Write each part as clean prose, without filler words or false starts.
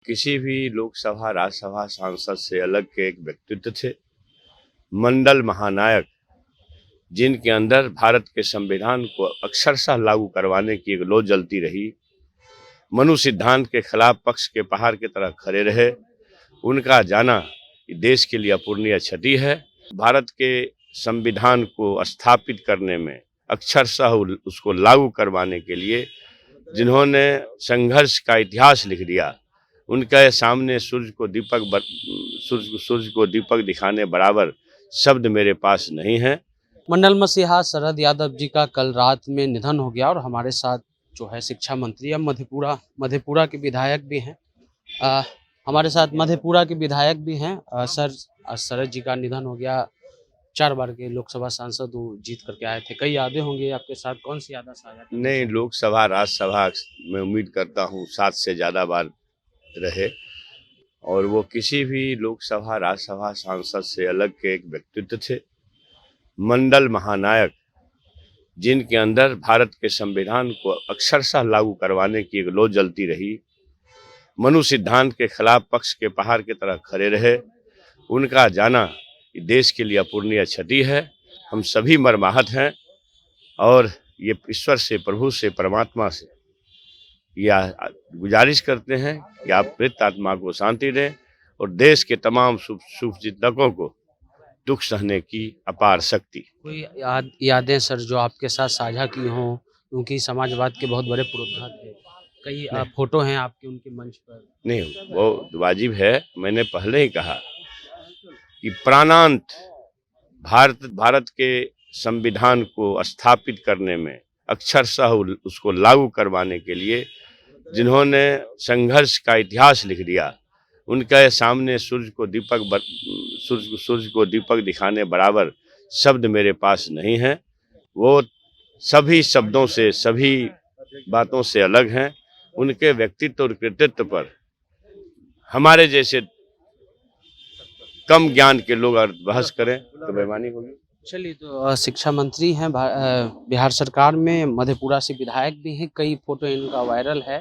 किसी भी लोकसभा राज्यसभा सांसद से अलग के एक व्यक्तित्व थे, मंडल महानायक, जिनके अंदर भारत के संविधान को अक्षरशः लागू करवाने की एक लौ जलती रही। मनु सिद्धांत के खिलाफ पक्ष के पहाड़ की तरह खड़े रहे। उनका जाना देश के लिए अपूरणीय क्षति है। भारत के संविधान को स्थापित करने में, अक्षरशः उसको लागू करवाने के लिए जिन्होंने संघर्ष का इतिहास लिख दिया, उनके सामने सूर्य को दीपक दिखाने बराबर शब्द मेरे पास नहीं है। मंडल मसीहा शरद यादव जी का कल रात में निधन हो गया और हमारे साथ जो है शिक्षा मंत्री, अब मधेपुरा के विधायक भी हैं। हमारे साथ मधेपुरा के विधायक भी हैं। सर, शरद जी का निधन हो गया। 4 बार के लोकसभा सांसद वो जीत करके आए थे। कई यादें होंगी आपके साथ, कौन सी यादें साझा? नहीं, लोकसभा राज्यसभा में उम्मीद करता हूँ 7 से ज़्यादा बार रहे और वो किसी भी लोकसभा राज्यसभा सांसद से अलग के एक व्यक्तित्व थे, मंडल महानायक, जिनके अंदर भारत के संविधान को अक्षरशः लागू करवाने की एक लौ जलती रही। मनु सिद्धांत के खिलाफ पक्ष के पहाड़ की तरह खड़े रहे। उनका जाना देश के लिए अपूरणीय क्षति है। हम सभी मर्माहत हैं और ये ईश्वर से, प्रभु से, परमात्मा से यह गुजारिश करते हैं कि आप मृत आत्मा को शांति दें और देश के तमाम शुभचिंतकों को दुख सहने की अपार शक्ति। कोई यादें सर जो आपके साथ साझा की हों, क्योंकि समाजवाद के बहुत बड़े पुरोधा थे। कई फोटो हैं आपके उनके मंच पर? नहीं, वो वाजिब है। मैंने पहले ही कहा कि प्राणांत भारत के संविधान को स्थापित करने में, अक्षरशः उसको लागू करवाने के लिए जिन्होंने संघर्ष का इतिहास लिख दिया, उनके सामने सूर्य को दीपक दिखाने बराबर शब्द मेरे पास नहीं है। वो सभी शब्दों से, सभी बातों से अलग हैं। उनके व्यक्तित्व और कृतित्व पर हमारे जैसे कम ज्ञान के लोग अगर बहस करें तो बेईमानी होगी। चलिए, तो शिक्षा मंत्री हैं बिहार सरकार में, मधेपुरा से विधायक भी हैं। कई फोटो इनका वायरल है।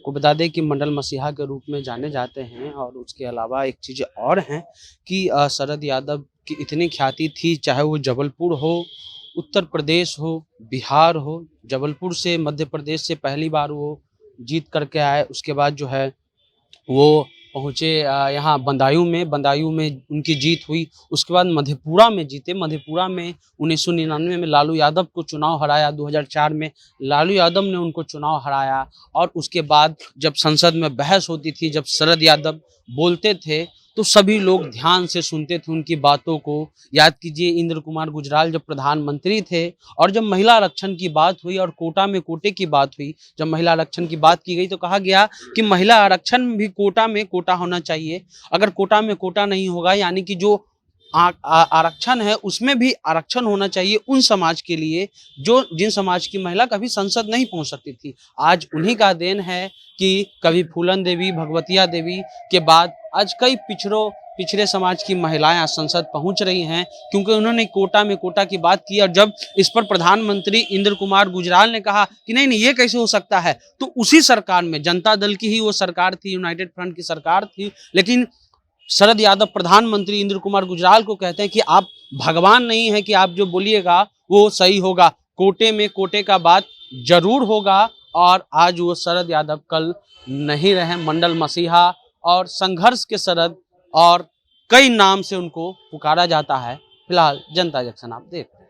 को बता दें कि मंडल मसीहा के रूप में जाने जाते हैं। और उसके अलावा एक चीज़ और है कि शरद यादव की इतनी ख्याति थी, चाहे वो जबलपुर हो, उत्तर प्रदेश हो, बिहार हो। जबलपुर से मध्य प्रदेश से पहली बार वो जीत करके आए। उसके बाद जो है वो पहुँचे यहाँ बदायूं में उनकी जीत हुई। उसके बाद मधेपुरा में जीते। मधेपुरा में 1999 में लालू यादव को चुनाव हराया। 2004 में लालू यादव ने उनको चुनाव हराया। और उसके बाद जब संसद में बहस होती थी, जब शरद यादव बोलते थे तो सभी लोग ध्यान से सुनते थे उनकी बातों को। याद कीजिए, इंद्र कुमार गुजराल जब प्रधानमंत्री थे और जब महिला आरक्षण की बात हुई और कोटे की बात हुई, जब महिला आरक्षण की बात की गई तो कहा गया कि महिला आरक्षण भी कोटा में कोटा होना चाहिए। अगर कोटा में कोटा नहीं होगा, यानी कि जो आरक्षण है उसमें भी आरक्षण होना चाहिए उन समाज के लिए जिन समाज की महिला कभी संसद नहीं पहुंच सकती थी। आज उन्हीं का देन है कि कभी फूलन देवी, भगवतिया देवी के बाद आज कई पिछड़े समाज की महिलाएं संसद पहुंच रही हैं, क्योंकि उन्होंने कोटा की बात की। और जब इस पर प्रधानमंत्री इंद्र कुमार गुजराल ने कहा कि नहीं ये कैसे हो सकता है, तो उसी सरकार में, जनता दल की ही वो सरकार थी, यूनाइटेड फ्रंट की सरकार थी, लेकिन शरद यादव प्रधानमंत्री इंद्र कुमार गुजराल को कहते हैं कि आप भगवान नहीं है कि आप जो बोलिएगा वो सही होगा। कोटे का बात जरूर होगा। और आज वो शरद यादव कल नहीं रहे। मंडल मसीहा और संघर्ष के शरद और कई नाम से उनको पुकारा जाता है। फिलहाल जनता जंक्शन आप देख रहे हैं।